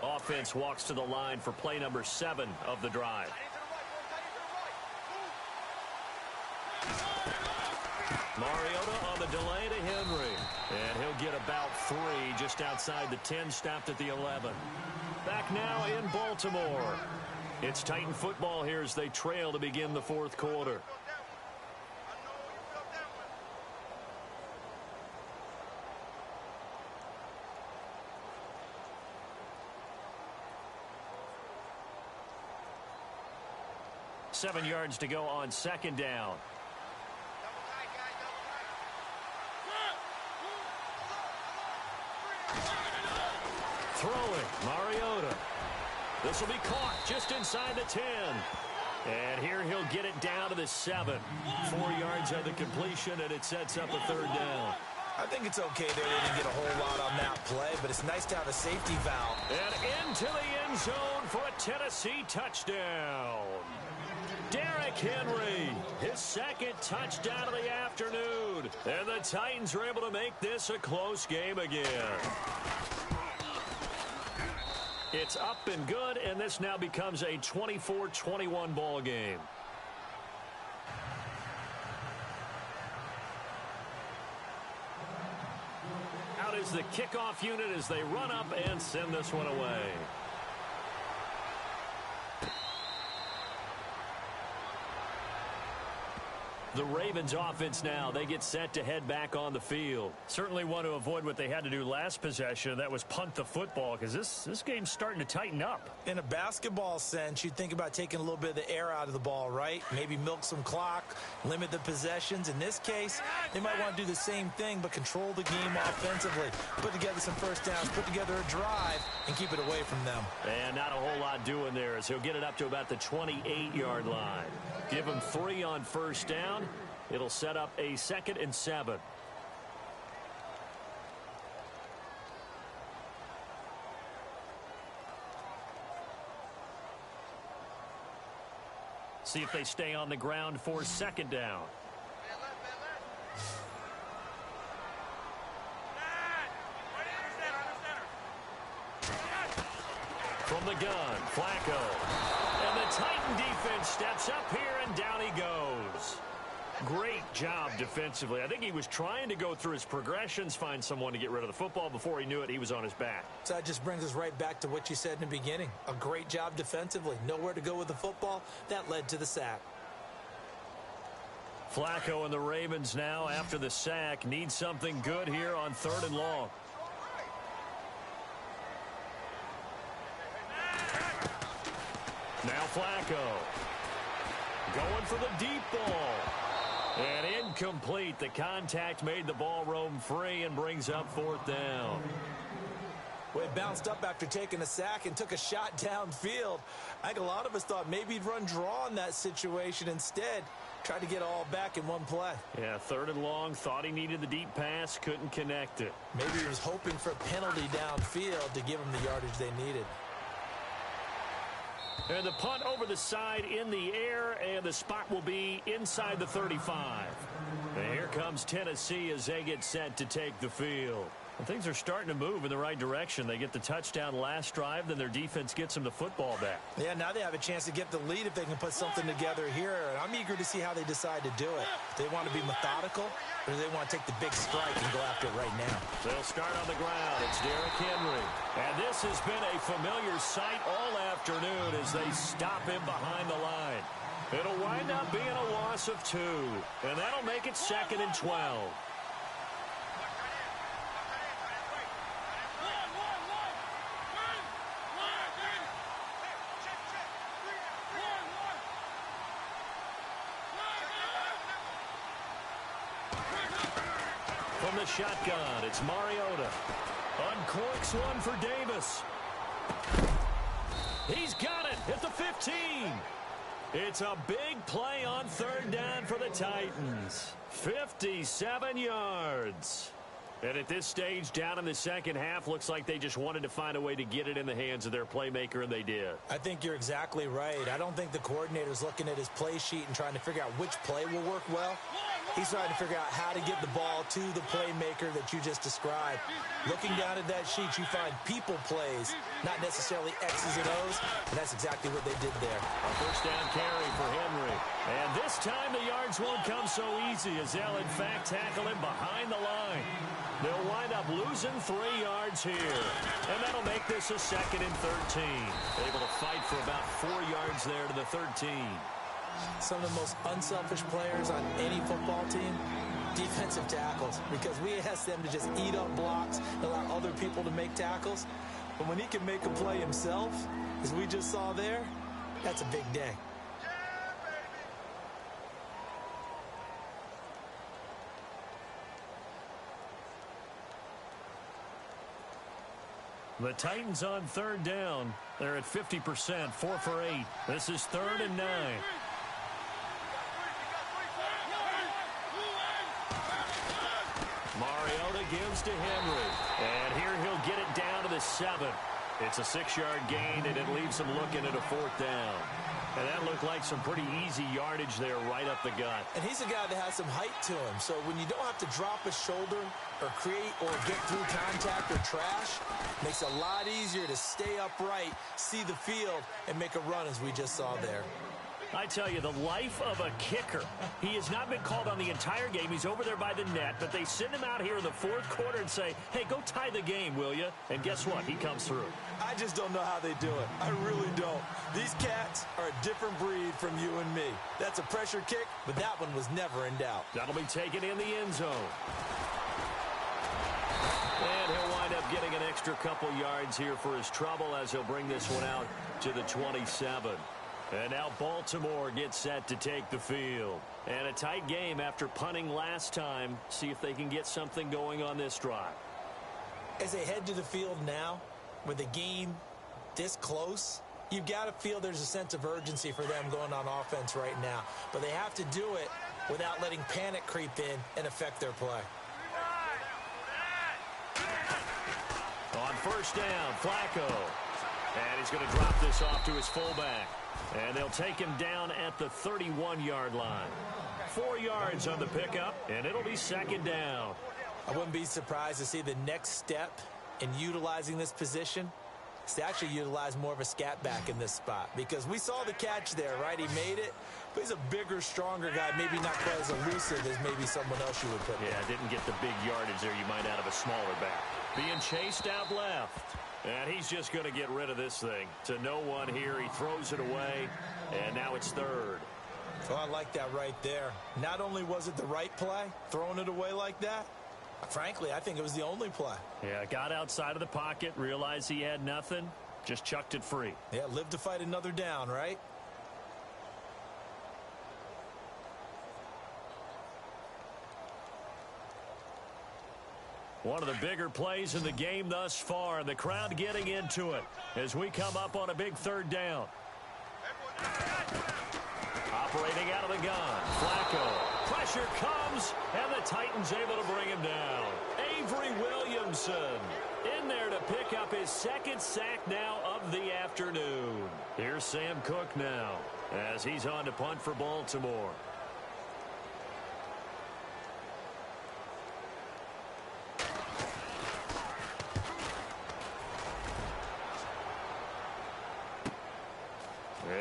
Offense walks to the line for play number 7 of the drive. Mariota on the delay to Henry. And he'll get about 3 just outside the 10, stopped at the 11. Back now in Baltimore. It's Titan football here as they trail to begin the fourth quarter. Seven yards to go on second down. Throwing, Mariota. This will be caught just inside the 10. And here he'll get it down to the 7. 4 yards on the completion, and it sets up a third down. I think it's okay they didn't get a whole lot on that play, but it's nice to have a safety valve. And into the end zone for a Tennessee touchdown. Derrick Henry, his second touchdown of the afternoon. And the Titans are able to make this a close game again. It's up and good, and this now becomes a 24-21 ball game. Out is the kickoff unit as they run up and send this one away. The Ravens offense now, they get set to head back on the field. Certainly want to avoid what they had to do last possession. That was punt the football because this game's starting to tighten up. In a basketball sense, you'd think about taking a little bit of the air out of the ball, right? Maybe milk some clock, limit the possessions. In this case, they might want to do the same thing but control the game offensively. Put together some first downs, put together a drive, and keep it away from them. And not a whole lot doing there as he'll get it up to about the 28-yard line. Give him 3 on first down. It'll set up a 2nd and 7. See if they stay on the ground for 2nd down. From the gun, Flacco. And the Titan defense steps up here, and down he goes. Great job defensively. I think he was trying to go through his progressions, find someone to get rid of the football. Before he knew it, he was on his back. So that just brings us right back to what you said in the beginning. A great job defensively. Nowhere to go with the football. That led to the sack. Flacco and the Ravens now, after the sack, need something good here on 3rd and long. Now Flacco. Going for the deep ball. And incomplete. The contact made the ball roam free and brings up 4th down. Well, he bounced up after taking a sack and took a shot downfield. I think a lot of us thought maybe he'd run draw in that situation. Instead, tried to get it all back in one play. Yeah, 3rd and long. Thought he needed the deep pass. Couldn't connect it. Maybe he was hoping for a penalty downfield to give him the yardage they needed. And the punt over the side in the air, and the spot will be inside the 35. And here comes Tennessee as they get set to take the field. And things are starting to move in the right direction. They get the touchdown last drive, then their defense gets them the football back. Yeah, now they have a chance to get the lead if they can put something together here. And I'm eager to see how they decide to do it. Do they want to be methodical, or do they want to take the big strike and go after it right now? They'll start on the ground. It's Derrick Henry. And this has been a familiar sight all afternoon as they stop him behind the line. It'll wind up being a loss of 2. And that'll make it 2nd and 12. From the shotgun, it's Mariota. Uncorks one for Davis. He's got it at the 15. It's a big play on 3rd down for the Titans. 57 yards. And at this stage, down in the second half, looks like they just wanted to find a way to get it in the hands of their playmaker, and they did. I think you're exactly right. I don't think the coordinator's looking at his play sheet and trying to figure out which play will work well. He's trying to figure out how to get the ball to the playmaker that you just described. Looking down at that sheet, you find people plays, not necessarily X's and O's, and that's exactly what they did there. A 1st down carry for Henry. And this time the yards won't come so easy as they'll, in fact, tackle him behind the line. They'll wind up losing 3 yards here. And that'll make this a 2nd and 13. Able to fight for about 4 yards there to the 13. Some of the most unselfish players on any football team, defensive tackles, because we ask them to just eat up blocks and allow other people to make tackles. But when he can make a play himself, as we just saw there, that's a big day. The Titans on 3rd down. They're at 50%, 4 for 8. This is 3rd and 9. Mariota gives to Henry. And here he'll get it down to the 7. It's a 6-yard gain, and it leaves him looking at a 4th down. And that looked like some pretty easy yardage there right up the gut. And he's a guy that has some height to him. So when you don't have to drop a shoulder or create or get through contact or trash, makes it a lot easier to stay upright, see the field, and make a run as we just saw there. I tell you, the life of a kicker. He has not been called on the entire game. He's over there by the net, but they send him out here in the 4th quarter and say, hey, go tie the game, will you? And guess what? He comes through. I just don't know how they do it. I really don't. These cats are a different breed from you and me. That's a pressure kick, but that one was never in doubt. That'll be taken in the end zone. And he'll wind up getting an extra couple yards here for his trouble as he'll bring this one out to the 27. And now Baltimore gets set to take the field. And a tight game after punting last time. See if they can get something going on this drive. As they head to the field now, with the game this close, you've got to feel there's a sense of urgency for them going on offense right now. But they have to do it without letting panic creep in and affect their play. On first down, Flacco. And he's going to drop this off to his fullback. And they'll take him down at the 31-yard line. 4 yards on the pickup, and it'll be second down. I wouldn't be surprised to see the next step in utilizing this position is to actually utilize more of a scat back in this spot. Because we saw the catch there, right? He made it, but he's a bigger, stronger guy, maybe not quite as elusive as maybe someone else you would put there. Yeah, didn't get the big yardage there you might out of a smaller back. Being chased out left. And he's just going to get rid of this thing. To no one here. He throws it away, and now it's third. Oh, I like that right there. Not only was it the right play, throwing it away like that, frankly, I think it was the only play. Yeah, got outside of the pocket, realized he had nothing, just chucked it free. Yeah, live to fight another down, right? One of the bigger plays in the game thus far, and the crowd getting into it as we come up on a big third down. Operating out of the gun, Flacco. Pressure comes, and the Titans able to bring him down. Avery Williamson in there to pick up his second sack now of the afternoon. Here's Sam Cook now as he's on to punt for Baltimore.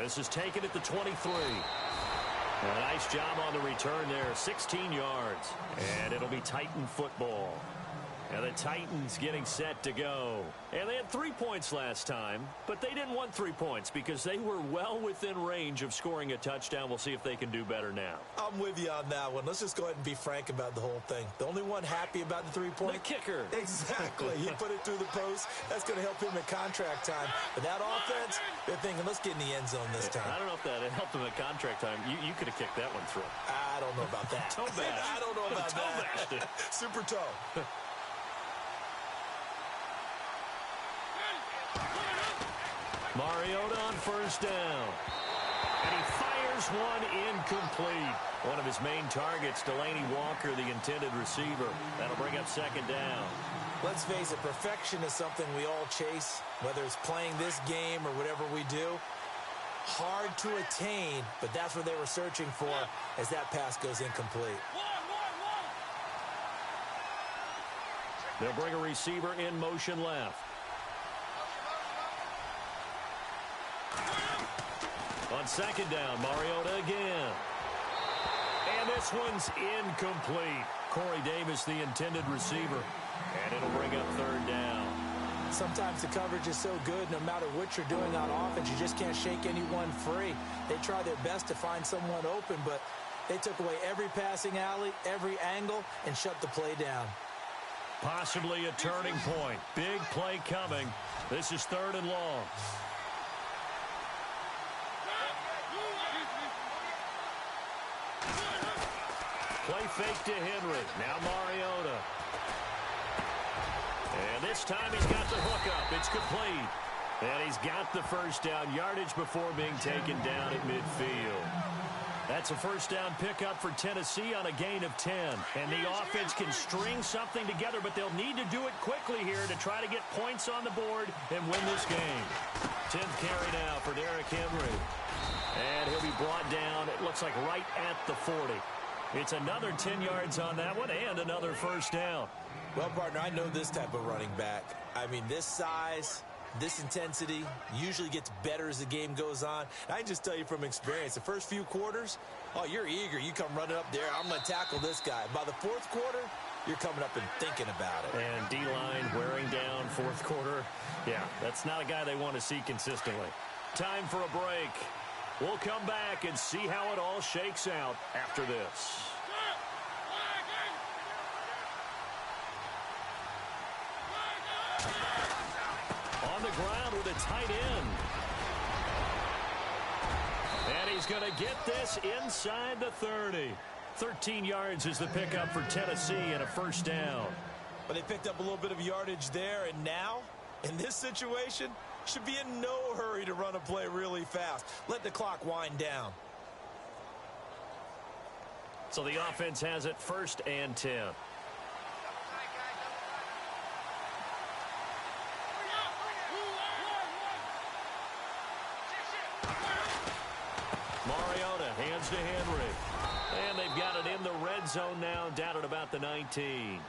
This is taken at the 23. A nice job on the return there, 16 yards. And it'll be Titan football. And the Titans getting set to go. And they had 3 points last time, but they didn't want 3 points because they were well within range of scoring a touchdown. We'll see if they can do better now. I'm with you on that one. Let's just go ahead and be frank about the whole thing. The only one happy about the 3-point? The kicker. Exactly. He put it through the post. That's going to help him at contract time. But that offense, they're thinking, let's get in the end zone this time. I don't know if that helped him at contract time. You could have kicked that one through. I don't know about that. Toe bash. I don't know about toe that. Super toe. Mariota on first down. And he fires one incomplete. One of his main targets, Delaney Walker, the intended receiver. That'll bring up second down. Let's face it, perfection is something we all chase, whether it's playing this game or whatever we do. Hard to attain, but that's what they were searching for as that pass goes incomplete. They'll bring a receiver in motion left. On second down, Mariota again. And this one's incomplete. Corey Davis, the intended receiver. And it'll bring up third down. Sometimes the coverage is so good, no matter what you're doing on offense, you just can't shake anyone free. They try their best to find someone open, but they took away every passing alley, every angle, and shut the play down. Possibly a turning point. Big play coming. This is third and long. Play fake to Henry. Now Mariota. And this time he's got the hook up. It's complete. And he's got the first down. Yardage before being taken down at midfield. That's a first down pickup for Tennessee on a gain of 10. And the offense can string something together, but they'll need to do it quickly here to try to get points on the board and win this game. 10th carry now for Derrick Henry. And he'll be brought down, it looks like right at the 40. It's another 10 yards on that one and another first down. Well, partner, I know this type of running back. I mean, this size, this intensity usually gets better as the game goes on. I can just tell you from experience, the first few quarters, oh, you're eager. You come running up there. I'm going to tackle this guy. By the fourth quarter, you're coming up and thinking about it. And D-line wearing down fourth quarter. Yeah, that's not a guy they want to see consistently. Time for a break. We'll come back and see how it all shakes out after this. On the ground with a tight end. And he's going to get this inside the 30. 13 yards is the pickup for Tennessee and a first down. But they picked up a little bit of yardage there, and now, in this situation, should be in no hurry to run a play really fast. Let the clock wind down. So the offense has it 1st and 10. Mariota hands to Henry. And they've got it in the red zone now, down at about the 19.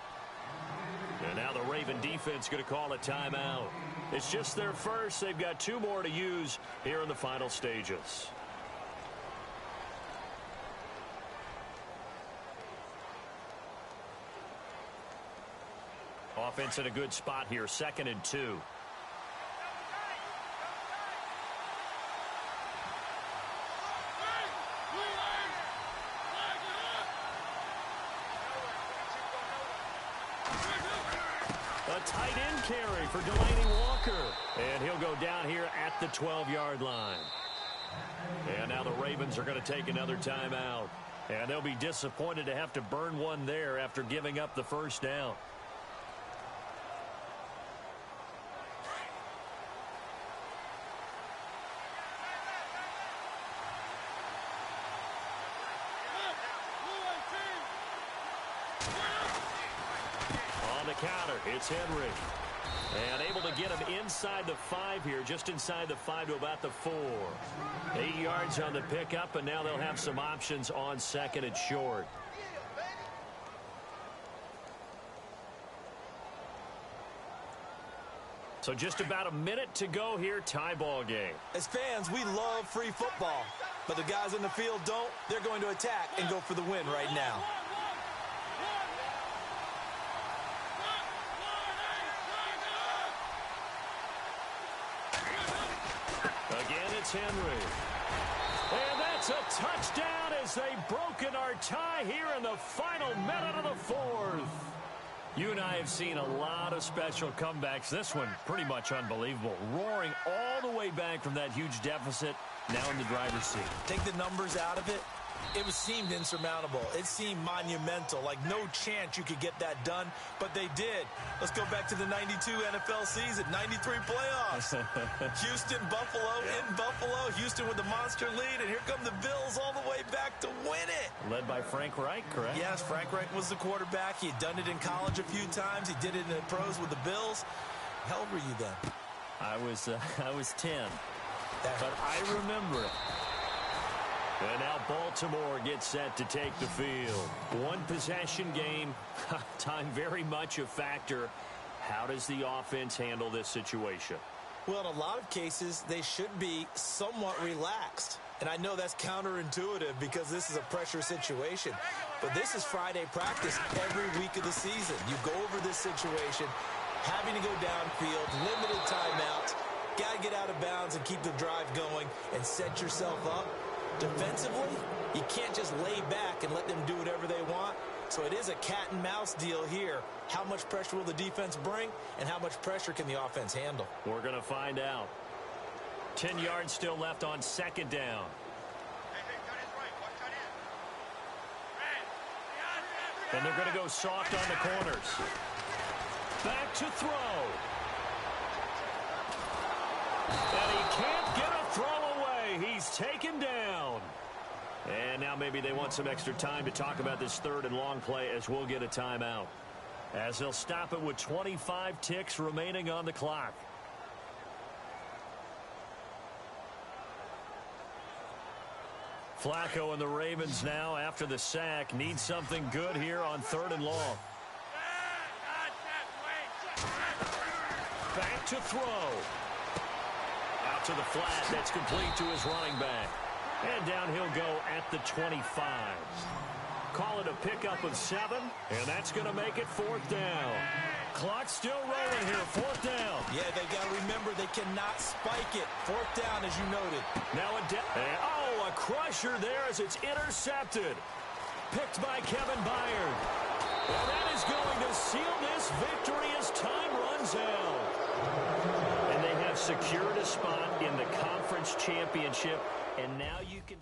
And now the Raven defense going to call a timeout. It's just their first. They've got 2 more to use here in the final stages. Offense in a good spot here, 2nd and 2. A tight end carry for Delaney Walker. And he'll go down here at the 12-yard line. And now the Ravens are going to take another timeout. And they'll be disappointed to have to burn one there after giving up the first down. Counter, it's Henry. And able to get him inside the 5 here, just inside the 5 to about the 4. 8 yards on the pickup, and now they'll have some options on 2nd and short. So just about a minute to go here, tie ball game. As fans, we love free football, but the guys in the field don't. They're going to attack and go for the win right now. Henry. And that's a touchdown as they've broken our tie here in the final minute of the 4th. You and I have seen a lot of special comebacks. This one pretty much unbelievable. Roaring all the way back from that huge deficit, now in the driver's seat. Take the numbers out of it. It seemed insurmountable. It seemed monumental, like no chance you could get that done, but they did. Let's go back to the 92 NFL season, 93 playoffs. Houston, Buffalo, in Buffalo. Houston with the monster lead, and here come the Bills all the way back to win it. Led by Frank Reich, correct? Yes, Frank Reich was the quarterback. He had done it in college a few times. He did it in the pros with the Bills. How old were you then? I was 10, but I remember it. And now Baltimore gets set to take the field. One possession game, time very much a factor. How does the offense handle this situation? Well, in a lot of cases, they should be somewhat relaxed. And I know that's counterintuitive because this is a pressure situation. But this is Friday practice every week of the season. You go over this situation, having to go downfield, limited timeouts, got to get out of bounds and keep the drive going and set yourself up. Defensively, you can't just lay back and let them do whatever they want. So it is a cat-and-mouse deal here. How much pressure will the defense bring, and how much pressure can the offense handle? We're going to find out. 10 yards still left on 2nd down. And they're going to go soft on the corners. Back to throw. And he can't get a throw away. He's taken down. And now maybe they want some extra time to talk about this 3rd and long play as we'll get a timeout. As they'll stop it with 25 ticks remaining on the clock. Flacco and the Ravens now, after the sack, need something good here on 3rd and long. Back to throw. Out to the flat. That's complete to his running back. And down he'll go at the 25. Call it a pickup of 7, and that's going to make it 4th down. Clock still rolling here, 4th down. Yeah, they got to remember they cannot spike it. 4th down, as you noted. Now a crusher there as it's intercepted. Picked by Kevin Byard. And that is going to seal this victory as time runs out. And they have secured a spot in the conference championship, and now you can...